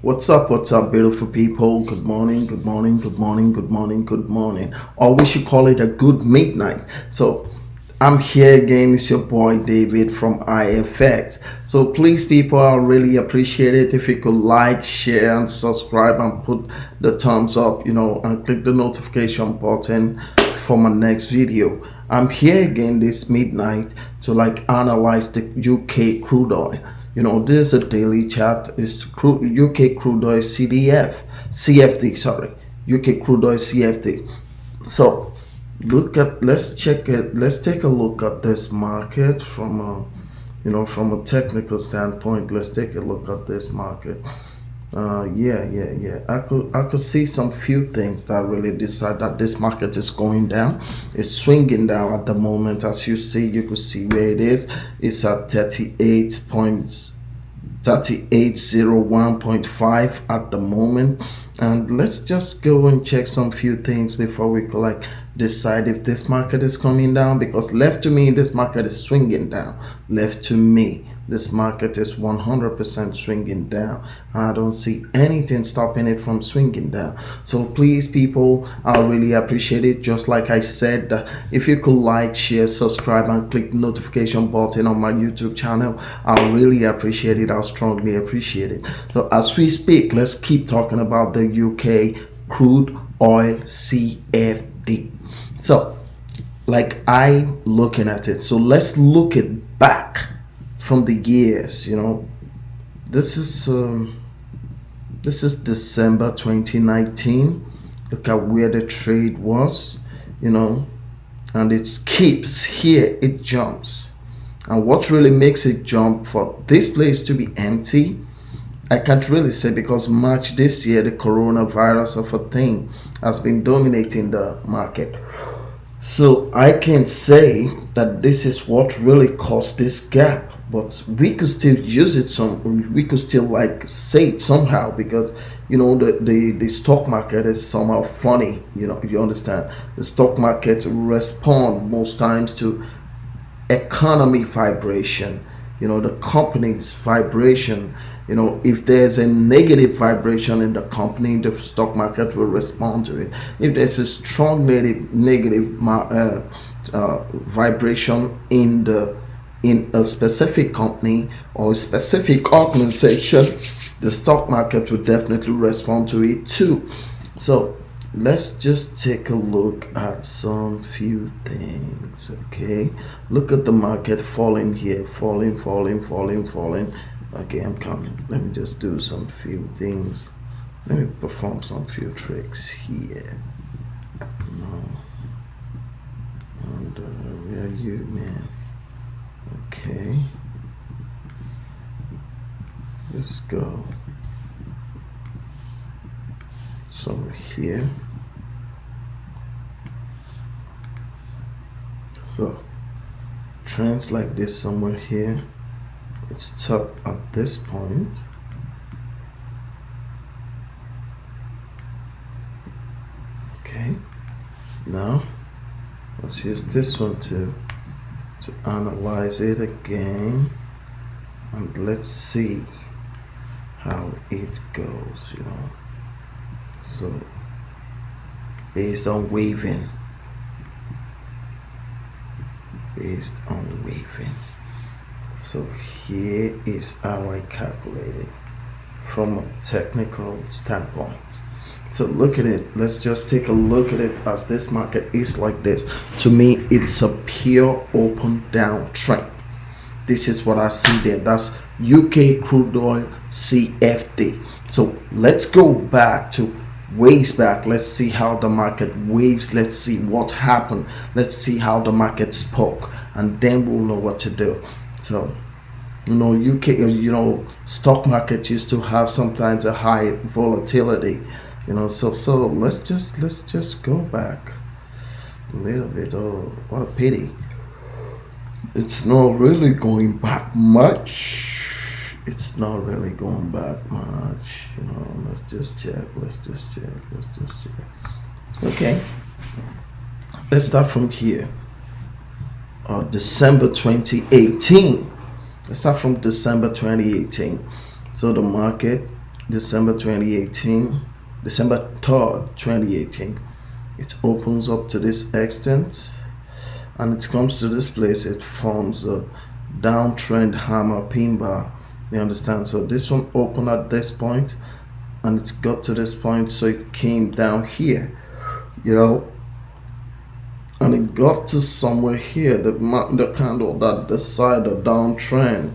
What's up, beautiful people? Good morning, good morning, good morning, good morning, good morning. Or we should call it a good midnight. So, I'm here again. It's your boy David from IFX. So, please, people, I really appreciate it if you could like, share, and subscribe and put the thumbs up, and click the notification button for my next video. I'm here again this midnight to analyze the UK crude oil. This is a daily chart. It's UK crude oil CFD, sorry, UK crude oil CFD. So let's check it. Let's take a look at this market from a technical standpoint. Let's take a look at this market. Yeah. I could see some few things that really decide that this market is going down. It's swinging down at the moment. As you see, you could see where it is. It's at 3801.5 at the moment. And let's just go and check some few things before we could decide if this market is coming down, because left to me this market is swinging down. Left to me this market is 100% swinging down. I don't see anything stopping it from swinging down. So please, people, I really appreciate it. Just like I said, if you could like, share, subscribe, and click the notification button on my YouTube channel, I'll really appreciate it. I'll strongly appreciate it. So as we speak, let's keep talking about the UK crude oil CFD. So I'm looking at it. So let's look it back from the years. This is December 2019. Look at where the trade was, and it keeps here, it jumps. And what really makes it jump for this place to be empty, I can't really say, because March this year the coronavirus of a thing has been dominating the market. So I can say that this is what really caused this gap, but we could still use it we could still say it somehow, because the stock market is somehow funny. You understand, the stock market respond most times to economy vibration, the company's vibration. If there's a negative vibration in the company, the stock market will respond to it. If there's a strong negative vibration in a specific company or a specific organization, the stock market will definitely respond to it too. So let's just take a look at some few things. Okay, look at the market falling here, falling. Okay, I'm coming. Let me just do some few things. Let me perform some few tricks here. And where are you, man? Okay, let's go somewhere here. So trends like this somewhere here. It's top at this point. Okay, now let's use this one to analyze it again, and let's see how it goes. So based on waving, so here is how I calculate it from a technical standpoint. So look at it. Let's just take a look at it as this market is like this. To me, it's a pure open down trend. This is what I see there. That's UK crude oil CFD. So let's go back to waves back. Let's see how the market waves. Let's see what happened. Let's see how the market spoke, and then we'll know what to do. So UK, stock market used to have sometimes a high volatility, so let's just go back a little bit. Oh, what a pity. It's not really going back much. Let's just check. Okay, let's start from here. December 2018. Let's start from December 2018. So the market, December 2018, December 3rd, 2018, it opens up to this extent and it comes to this place. It forms a downtrend hammer pin bar. You understand? So this one opened at this point and it got to this point, so it came down here, and it got to somewhere here. The candle that decided downtrend,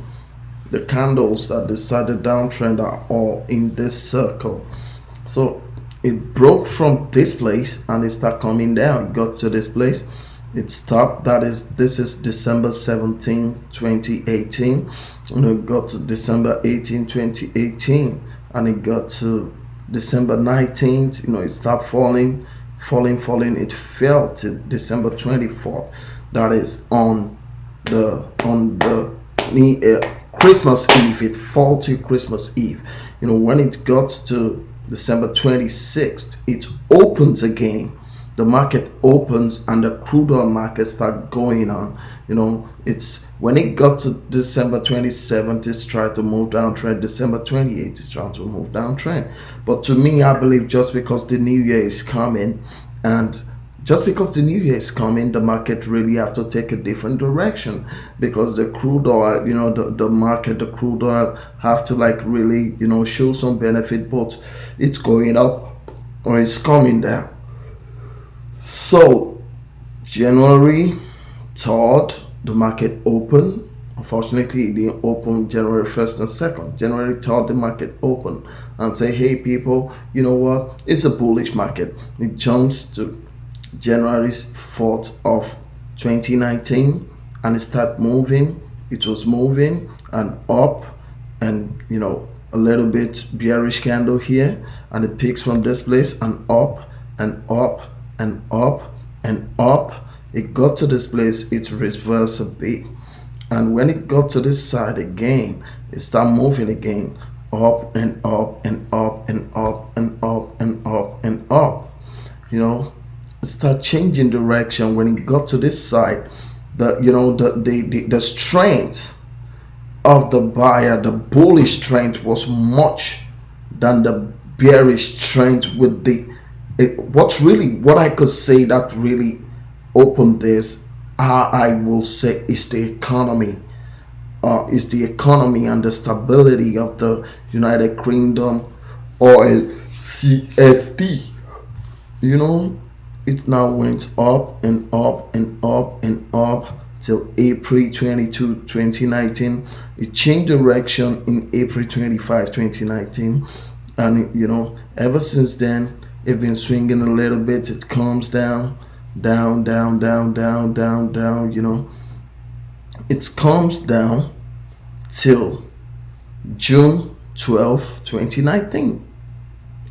the candles that decided downtrend are all in this circle. So it broke from this place and it started coming down. It got to this place, it stopped. This is December 17, 2018, and it got to December 18, 2018, and it got to December 19th. It started falling. It fell to December 24th. That is on the Christmas Eve. It fell to Christmas Eve. When it got to December 26th, it opens again. The market opens and the crude oil market start going on. It's when it got to December 27th, it's trying to move downtrend. December 28th, it's trying to move downtrend. But to me, I believe just because the new year is coming, and just because the new year is coming, the market really have to take a different direction, because the crude oil, the market, the crude oil have to really, show some benefit, but it's going up or it's coming down. So January 3rd, the market opened. Unfortunately, it didn't open January 1st and 2nd. January 3rd, the market opened and say, hey people, you know what? It's a bullish market. It jumps to January 4th of 2019 and it started moving. It was moving and up, and a little bit bearish candle here, and it picks from this place and up and up and up and up. It got to this place, it reversed a bit, and when it got to this side again, it started moving again, up and up and up and up and up and up and up. It started changing direction. When it got to this side, the strength of the buyer, the bullish strength, was much than the bearish strength. With what I could say that really opened this, I will say, is the economy. Is the economy and the stability of the United Kingdom oil CFD. It now went up and up and up and up till April 22, 2019. It changed direction in April 25, 2019, and ever since then it's been swinging a little bit. It comes down, down, down, down, down, down, down. It comes down till June 12, 2019.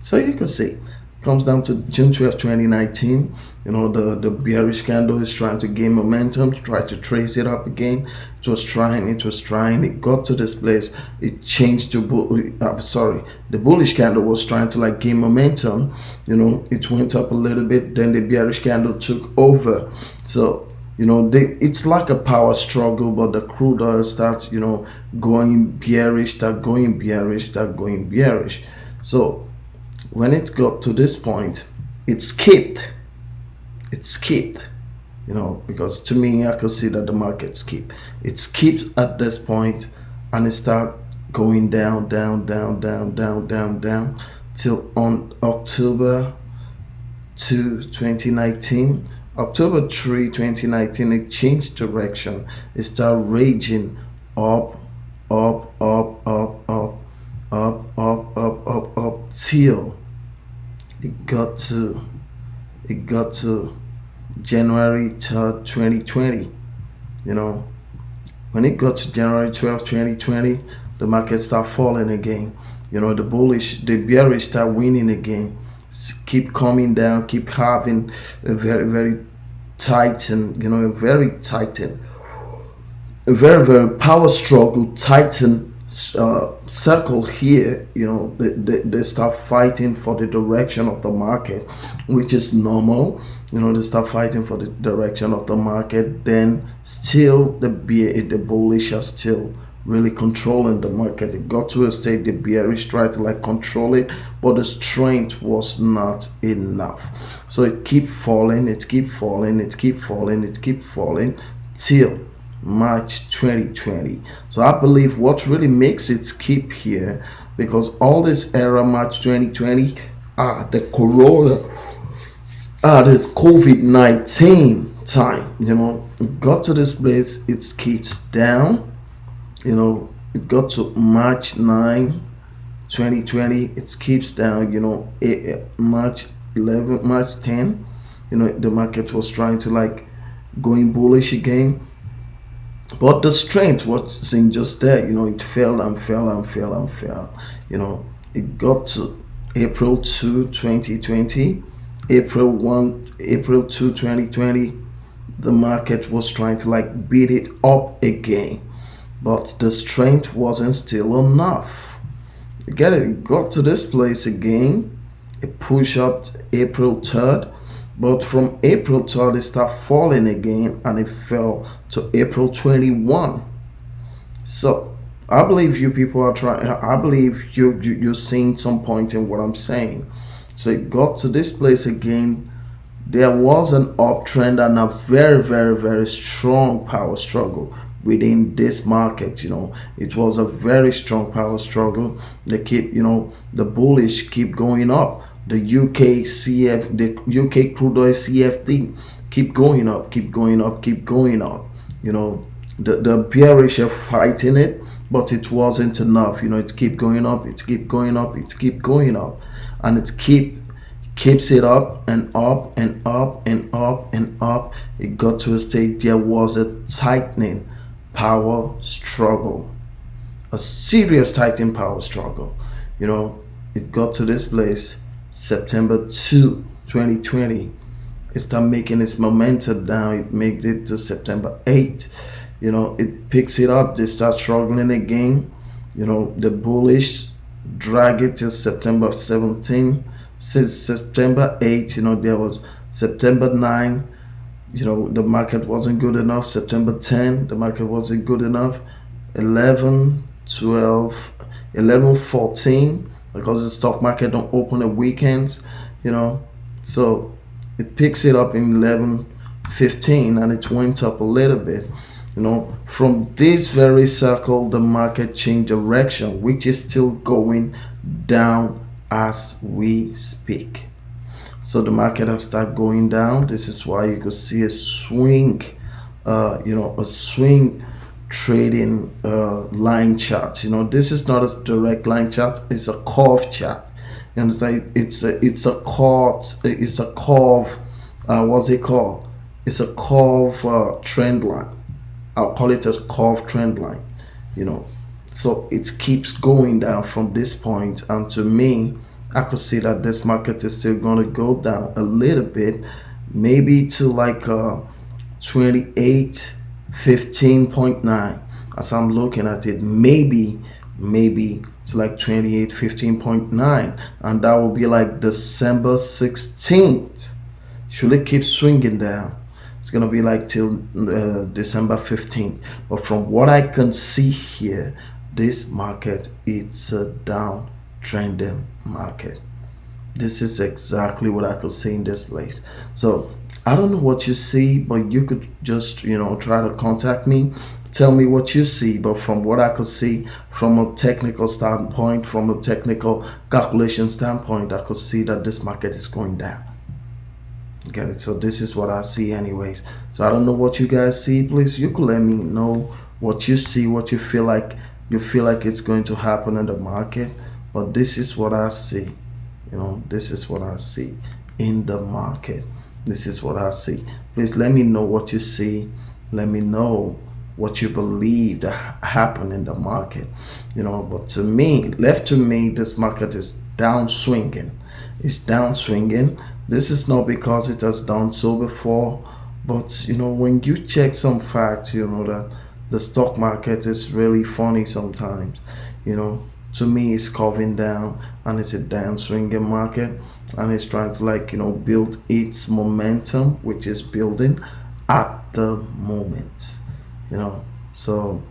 So you can see, comes down to June 12, 2019. The bearish candle is trying to gain momentum, try to trace it up again. It was trying. It got to this place. It changed to the bullish candle was trying to gain momentum. It went up a little bit, then the bearish candle took over. So it's like a power struggle, but the crude oil starts going bearish, start going bearish. So when it got to this point, it skipped, because to me, I could see that the market skipped. It skipped at this point and it started going down, down, down, down, down, down, down, till on October 2, 2019. October 3, 2019, it changed direction. It started raging up, up, up, up, up, up, up, up, up, up, till it got to January 3rd, 2020. When it got to January 12th, 2020, the market started falling again. The bearish start winning again. Keep coming down, keep having a very, very tighten, a very, very power struggle, tighten circle here, they start fighting for the direction of the market, which is normal. They start fighting for the direction of the market. Then still the bullish are still really controlling the market. It got to a state the bearish tried to control it, but the strength was not enough. So it keep falling, it keep falling, it keep falling, it keep falling till March 2020. So I believe what really makes it keep here, because all this era March 2020 the the COVID-19 time, it got to this place, it keeps down. It got to March 9, 2020, it keeps down. March 11, March 10, the market was trying to going bullish again, but the strength wasn't just there. It fell and fell and fell and fell. It got to April 2, 2020, April 2, 2020, the market was trying to beat it up again, but the strength wasn't still enough. It got to this place again. It pushed up April 3rd, but from April 3rd it started falling again, and it fell to April 21. So I believe you people are trying. I believe you're seeing some point in what I'm saying. So it got to this place again. There was an uptrend and a very, very, very strong power struggle within this market. It was a very strong power struggle. They keep, the bullish keep going up. The UK crude oil CFD keep going up, keep going up, keep going up. The bearish are fighting it, but it wasn't enough. It keep going up, it keep going up, it keep going up, and it keeps it up and up and up and up and up. It got to a state there was a tightening power struggle, a serious tightening power struggle. It got to this place September 2, 2020. It started making its momentum down. It made it to September 8. It picks it up. They start struggling again. The bullish drag it till September 17. Since September 8, there was September 9, the market wasn't good enough. September 10, the market wasn't good enough. 11, 12, 11, 14, because the stock market don't open on weekends, so it picks it up in 11, 15, and it went up a little bit. From this very circle, the market changed direction, which is still going down as we speak. So the market have started going down. This is why you could see a swing, a swing trading line chart. This is not a direct line chart, it's a curve chart. You understand? It's a curve, what's it called? It's a curve trend line. I'll call it a curve trend line. So it keeps going down from this point, and to me, I could see that this market is still going to go down a little bit, maybe to 28, 15.9. As I'm looking at it, maybe to 28, 15.9, and that will be December 16th. Should it keep swinging down, it's gonna be till December 15th. But from what I can see here, this market, it's a down trending market. This is exactly what I could see in this place. So I don't know what you see, but you could just try to contact me, tell me what you see. But from what I could see, from a technical standpoint, from a technical calculation standpoint, I could see that this market is going down. Get it? So this is what I see anyways. So I don't know what you guys see. Please, you could let me know what you see, what you feel like it's going to happen in the market. But this is what I see. This is what I see in the market. This is what I see. Please let me know what you see. Let me know what you believe that happened in the market. But to me, left to me, this market is down swinging. It's down swinging. This is not because it has done so before, but when you check some facts, that the stock market is really funny sometimes. You know, to me, it's curving down and it's a down swinging market, and it's trying to, like, build its momentum, which is building at the moment. So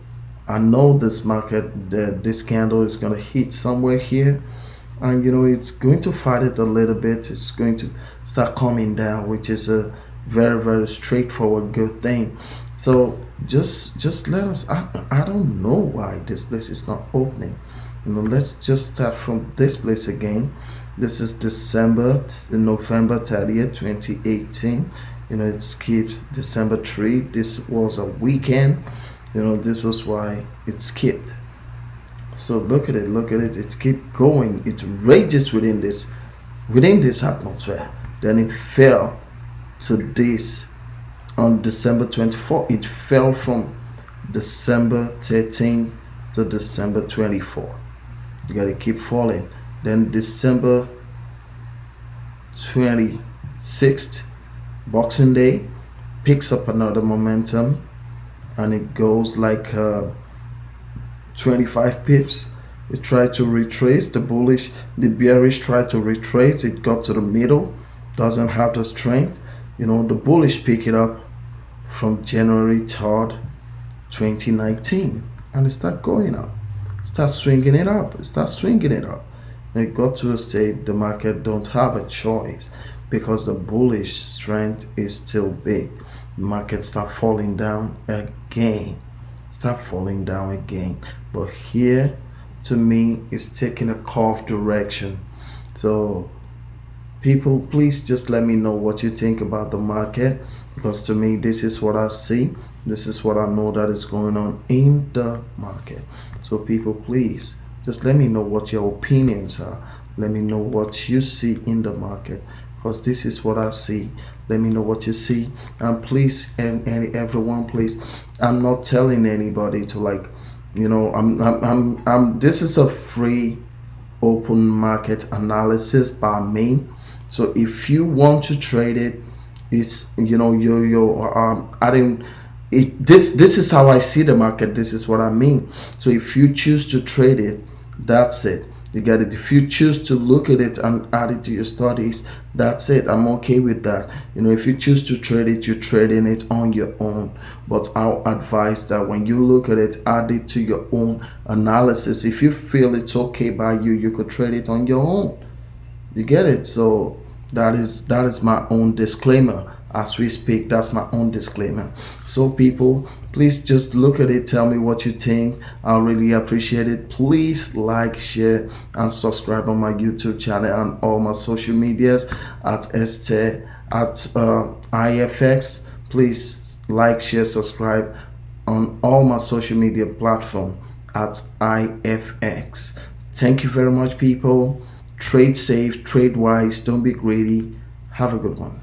I know this market, this candle is going to hit somewhere here, and it's going to fight it a little bit. It's going to start coming down, which is a very, very straightforward good thing. So just let us, I don't know why this place is not opening. Let's just start from this place again. This is November 30th 2018. It skipped December 3. This was a weekend. This was why it skipped. So look at it, it keep going, it rages within this atmosphere. Then it fell to this on December 24th. It fell from December 13th to December 24th. You gotta keep falling. Then December 26th, Boxing Day, picks up another momentum, and it goes like 25 pips. It tried to retrace. The bearish tried to retrace. It got to the middle, doesn't have the strength. The bullish pick it up from January 3rd 2019, and it start going up. Start swinging it up. And it got to a state the market don't have a choice, because the bullish strength is still big. The market start falling down again. But here, to me, it's taking a curved direction. So people, please just let me know what you think about the market, because to me, this is what I see. This is what I know that is going on in the market. So people, please just let me know what your opinions are. Let me know what you see in the market, because this is what I see. Let me know what you see. And please, and everyone, please, I'm not telling anybody to, like, I'm this is a free open market analysis by me. So if you want to trade it, it's I didn't it this is how I see the market. This is what I mean. So if you choose to trade it, that's it. You get it. If you choose to look at it and add it to your studies, that's it. I'm okay with that. If you choose to trade it, you're trading it on your own. But I'll advise that when you look at it, add it to your own analysis. If you feel it's okay by you, you could trade it on your own. You get it? So that is my own disclaimer. As we speak, that's my own disclaimer. So people, please just look at it, tell me what you think. I'll really appreciate it. Please like, share, and subscribe on my YouTube channel and all my social medias at IFX. Please like, share, subscribe on all my social media platforms at IFX. Thank you very much, people. Trade safe, trade wise, don't be greedy. Have a good one.